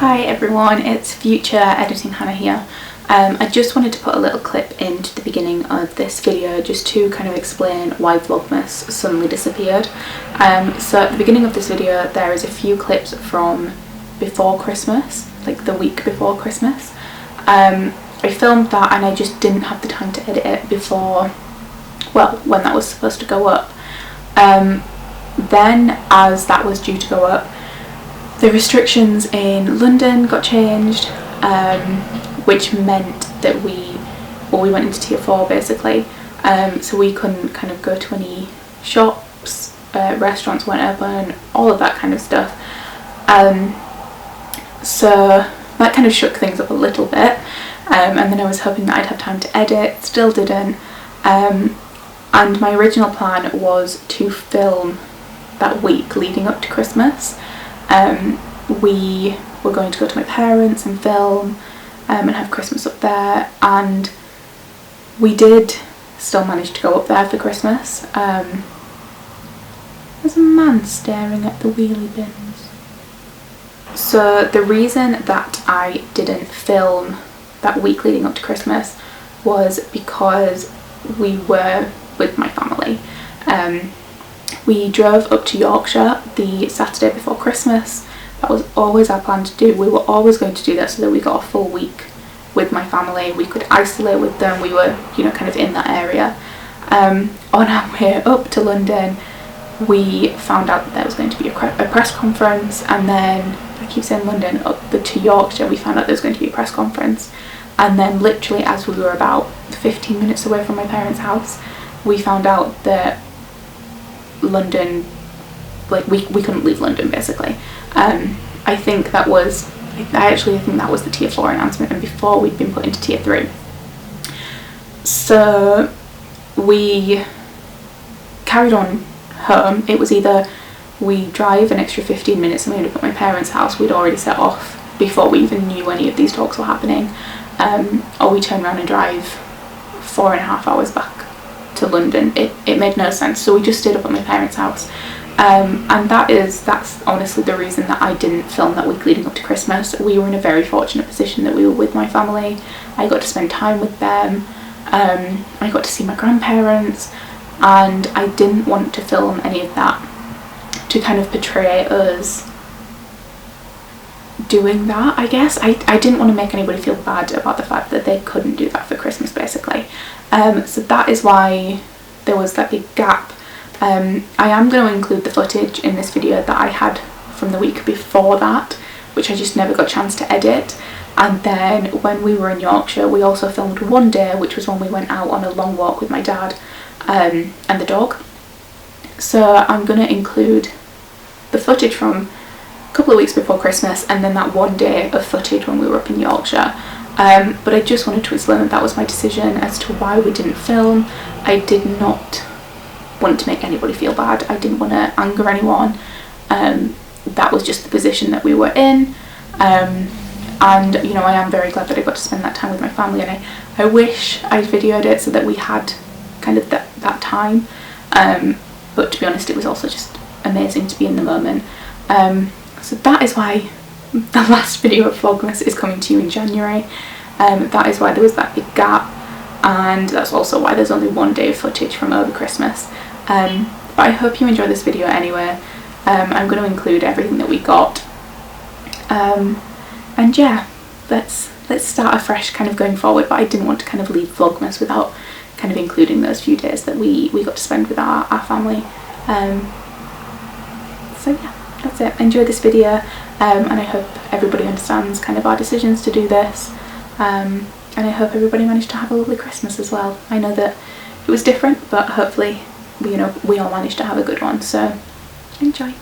Hi everyone, it's future editing Hannah here. I just wanted to put a little clip into the beginning of this video just to kind of explain why Vlogmas suddenly disappeared. So at the beginning of this video there is a few clips from before Christmas, like the week before Christmas. I filmed that and I just didn't have the time to edit it before, well, when that was supposed to go up. Then as that was due to go up, the restrictions in London got changed, which meant that we went into tier 4 basically, so we couldn't kind of go to any shops, restaurants weren't open, all of that kind of stuff. So that kind of shook things up a little bit, and then I was hoping that I'd have time to edit, still didn't, and my original plan was to film that week leading up to Christmas. We were going to go to my parents and film and have Christmas up there, and we did still manage to go up there for Christmas. There's a man staring at the wheelie bins. So the reason that I didn't film that week leading up to Christmas was because we were with my family. We drove up to Yorkshire the Saturday before Christmas. That was always our plan to do. We were always going to do that so that we got a full week with my family. We could isolate with them. We were, you know, kind of in that area. On our way up to London, we found out that there was going to be a press conference, and then, I keep saying London, up to Yorkshire, we found out there was going to be a press conference. And then literally as we were about 15 minutes away from my parents' house, we found out that London, like we couldn't leave London basically. I actually think that was the tier 4 announcement, and before we'd been put into tier 3. So we carried on home. It was either we drive an extra 15 minutes and we ended up at my parents' house, we'd already set off before we even knew any of these talks were happening, or we turn around and drive 4.5 hours back to London. It made no sense, so we just stayed up at my parents' house, and that's honestly the reason that I didn't film that week leading up to Christmas. We were in a very fortunate position that we were with my family. I got to spend time with them, I got to see my grandparents, and I didn't want to film any of that to kind of portray us doing that, I guess. I didn't want to make anybody feel bad about the fact that they couldn't do that for Christmas basically. So that is why there was that big gap. I am going to include the footage in this video that I had from the week before that, which I just never got a chance to edit. And then when we were in Yorkshire, we also filmed one day, which was when we went out on a long walk with my dad and the dog. So I'm going to include the footage from a couple of weeks before Christmas, and then that one day of footage when we were up in Yorkshire. But I just wanted to explain that was my decision as to why we didn't film. I did not want to make anybody feel bad. I didn't want to anger anyone. That was just the position that we were in. And you know, I am very glad that I got to spend that time with my family, and I wish I'd videoed it so that we had kind of that time. But to be honest, it was also just amazing to be in the moment. So that is why the last video of Vlogmas is coming to you in January. That is why there was that big gap, and that's also why there's only one day of footage from over Christmas. But I hope you enjoy this video anyway. I'm going to include everything that we got. And yeah, let's start afresh kind of going forward, but I didn't want to kind of leave Vlogmas without kind of including those few days that we got to spend with our family. So yeah, that's it. Enjoy this video, and I hope everybody understands kind of our decisions to do this, and I hope everybody managed to have a lovely Christmas as well. I know that it was different, but hopefully, you know, we all managed to have a good one, so enjoy.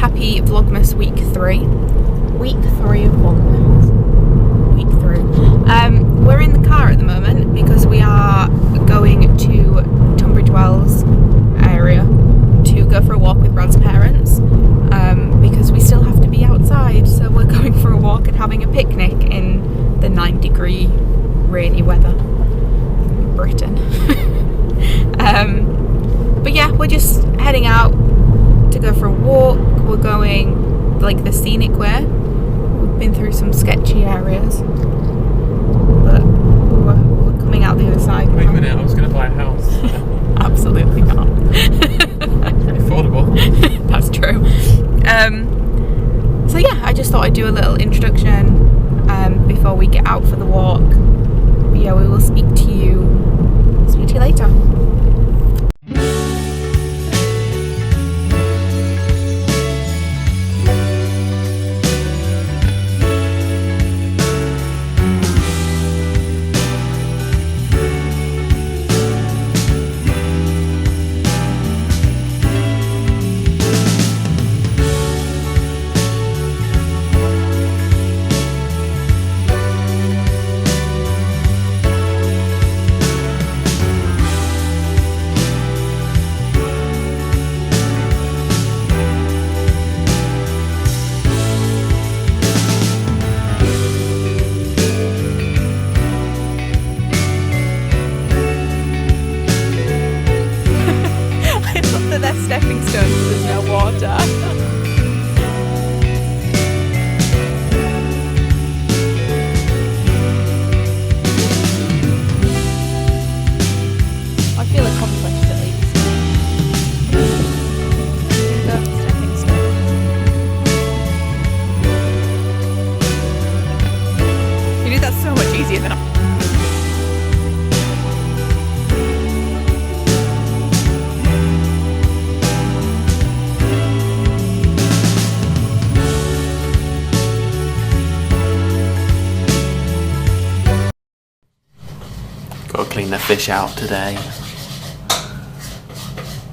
happy Vlogmas week 3. Week 3 of Vlogmas. Week 3. We're in the car at the moment because we are going to Tunbridge Wells area to go for a walk with Brad's parents, because we still have to be outside, so we're going for a walk and having a picnic in the 9-degree rainy weather in Britain. But yeah, we're just heading out to go for a walk. We're going like the scenic way. We've been through some sketchy areas, but we're coming out the other side. Wait a minute, I was going to buy a house. Absolutely not. Affordable. That's true. So yeah, I just thought I'd do a little introduction before we get out for the walk. But yeah, we will speak to you later. Stepping stones, there's no water. I feel accomplished at least. The stepping stone. You do that so much easier than I. Got to clean the fish out today.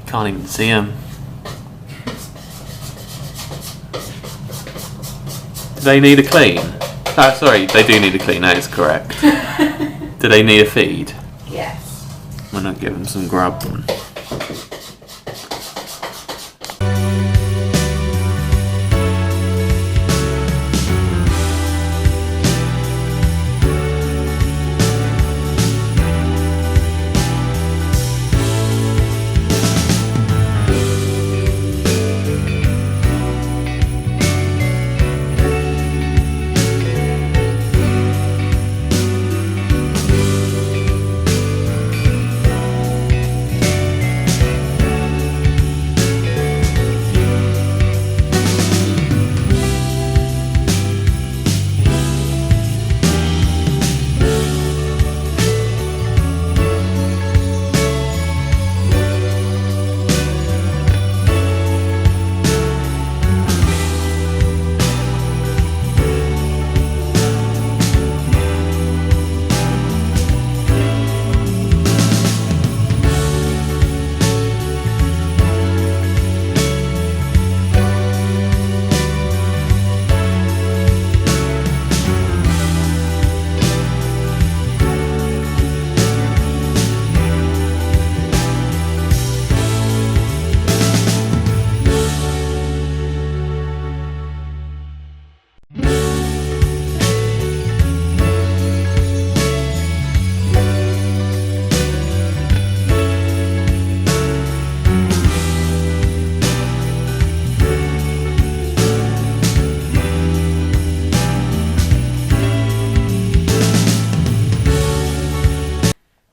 Can't even see them. Do they need a clean? Oh, sorry, they do need a clean, that is correct. Do they need a feed? Yes. I'm going to give them some grub.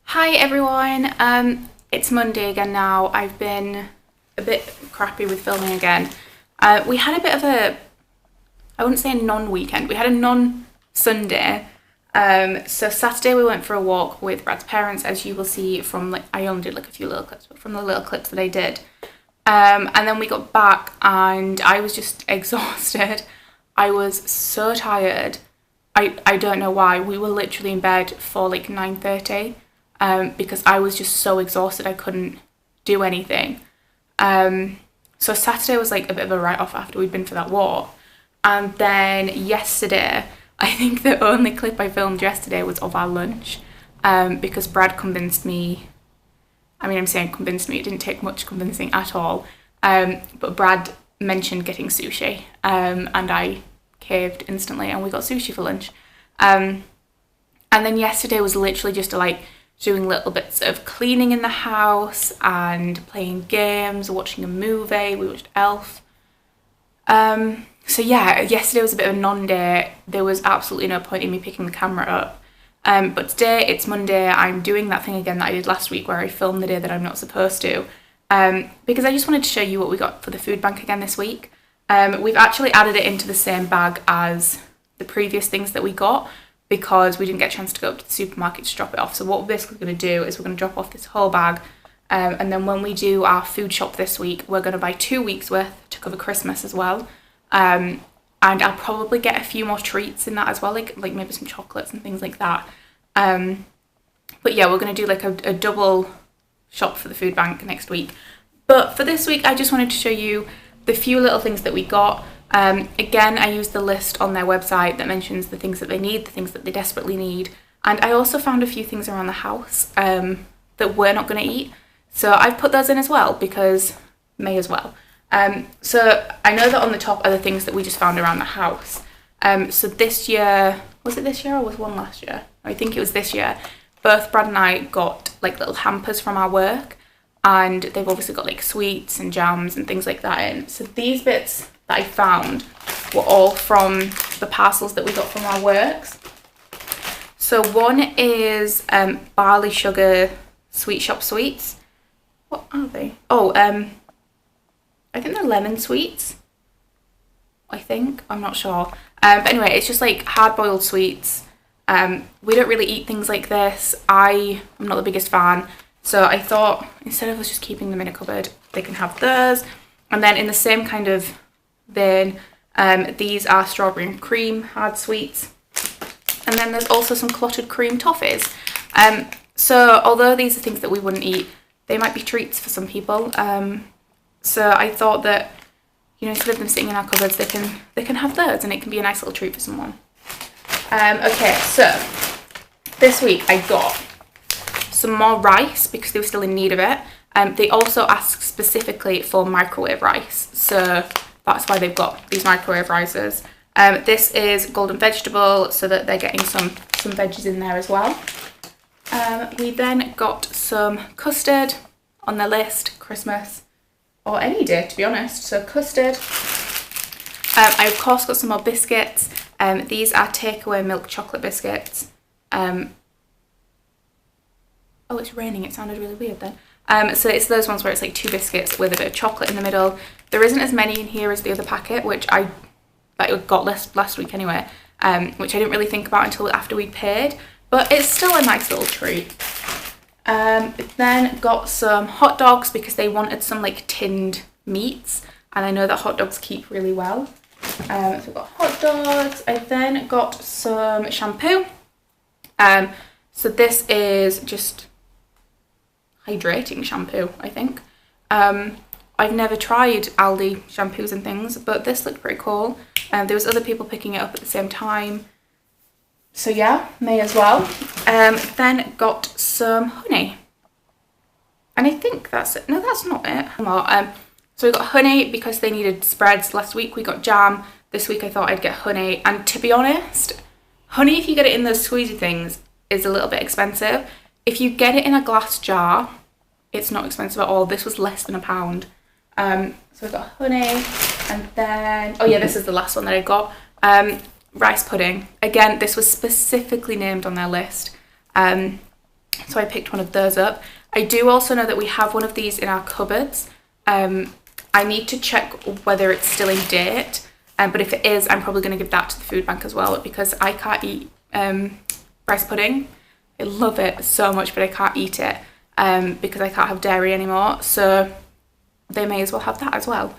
Hi everyone, it's Monday again now. I've been a bit crappy with filming again. We had a bit of a, I wouldn't say a non-weekend, we had a non-Sunday. So Saturday we went for a walk with Brad's parents, as you will see from, like, I only did like a few little clips, but from the little clips that I did. And then we got back and I was just exhausted. I was so tired. I don't know why. We were literally in bed for like 9:30 because I was just so exhausted I couldn't do anything. So Saturday was like a bit of a write-off after we'd been for that walk. And then yesterday, I think the only clip I filmed yesterday was of our lunch, because Brad convinced me. I mean, I'm saying convinced me, it didn't take much convincing at all. But Brad mentioned getting sushi, and I caved instantly, and we got sushi for lunch. And then yesterday was literally just like doing little bits of cleaning in the house and playing games, watching a movie. We watched Elf. So yeah, yesterday was a bit of a non-day. There was absolutely no point in me picking the camera up. But today, it's Monday, I'm doing that thing again that I did last week where I filmed the day that I'm not supposed to. Because I just wanted to show you what we got for the food bank again this week. We've actually added it into the same bag as the previous things that we got, because we didn't get a chance to go up to the supermarket to drop it off. So what we're basically going to do is we're going to drop off this whole bag, and then when we do our food shop this week, we're going to buy 2 weeks worth to cover Christmas as well. And I'll probably get a few more treats in that as well, like maybe some chocolates and things like that. But yeah, we're going to do like a double shop for the food bank next week. But for this week, I just wanted to show you the few little things that we got. Again, I used the list on their website that mentions the things that they need, the things that they desperately need. And I also found a few things around the house that we're not going to eat. So I've put those in as well, because may as well. So I know that on the top are the things that we just found around the house. So this year, was it this year or was one last year? I think it was this year. Both Brad and I got like little hampers from our work, and they've obviously got like sweets and jams and things like that in. So these bits that I found were all from the parcels that we got from our works. So one is barley sugar sweet shop sweets. What are they? Oh, I think they're lemon sweets. I think, I'm not sure. But anyway, it's just like hard-boiled sweets. We don't really eat things like this. I'm not the biggest fan. So I thought, instead of us just keeping them in a cupboard, they can have those. And then in the same kind of vein, these are strawberry and cream hard sweets. And then there's also some clotted cream toffees. So although these are things that we wouldn't eat, they might be treats for some people. So I thought that, you know, instead of them sitting in our cupboards, they can have those, and it can be a nice little treat for someone. Okay, so this week I got some more rice because they were still in need of it. They also asked specifically for microwave rice, so that's why they've got these microwave rices. This is golden vegetable, so that they're getting some veggies in there as well. We then got some custard on the list, Christmas, or any day to be honest. So custard. I of course got some more biscuits. These are takeaway milk chocolate biscuits. Oh, it's raining, it sounded really weird then. So it's those ones where it's like 2 biscuits with a bit of chocolate in the middle. There isn't as many in here as the other packet, which I got last week anyway, which I didn't really think about until after we'd paid, but it's still a nice little treat. Then got some hot dogs because they wanted some like tinned meats, and I know that hot dogs keep really well. So we've got hot dogs. I then got some shampoo. So this is just hydrating shampoo, I think. I've never tried Aldi shampoos and things, but this looked pretty cool. There was other people picking it up at the same time. So yeah, may as well. Then got some honey. And I think that's it. No, that's not it. So we got honey because they needed spreads. Last week we got jam. This week I thought I'd get honey. And to be honest, honey, if you get it in those squeezy things, is a little bit expensive. If you get it in a glass jar, it's not expensive at all. This was less than £1. So we got honey, and then, oh yeah, this is the last one that I got. Rice pudding. Again, this was specifically named on their list. So I picked one of those up. I do also know that we have one of these in our cupboards. I need to check whether it's still in date, but if it is, I'm probably going to give that to the food bank as well, because I can't eat rice pudding. I love it so much, but I can't eat it because I can't have dairy anymore, so they may as well have that as well.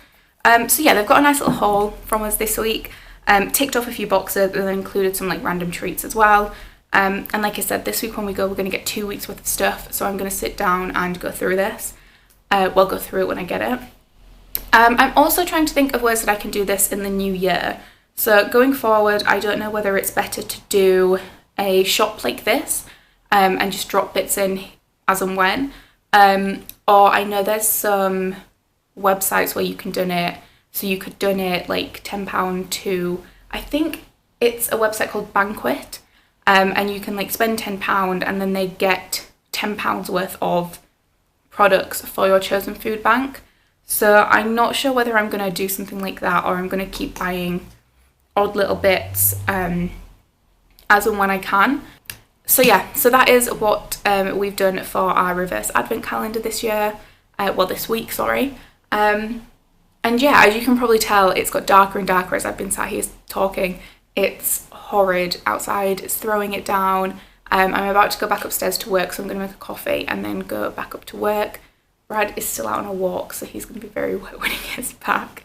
So yeah, they've got a nice little haul from us this week. Ticked off a few boxes and then included some like random treats as well. And like I said, this week when we go, we're going to get 2 weeks worth of stuff, so I'm going to sit down and go through this. We'll go through it when I get it. I'm also trying to think of ways that I can do this in the new year. So going forward, I don't know whether it's better to do a shop like this and just drop bits in as and when. Or I know there's some websites where you can donate. So you could donate like £10 to, I think it's a website called Banquet. And you can like spend £10 and then they get £10 worth of products for your chosen food bank. So I'm not sure whether I'm going to do something like that or I'm going to keep buying odd little bits as and when I can. So yeah, so that is what we've done for our reverse advent calendar this year. This week, sorry. And yeah, as you can probably tell, it's got darker and darker as I've been sat here talking. It's horrid outside, it's throwing it down. I'm about to go back upstairs to work, so I'm going to make a coffee and then go back up to work. Brad is still out on a walk, so he's going to be very wet when he gets back.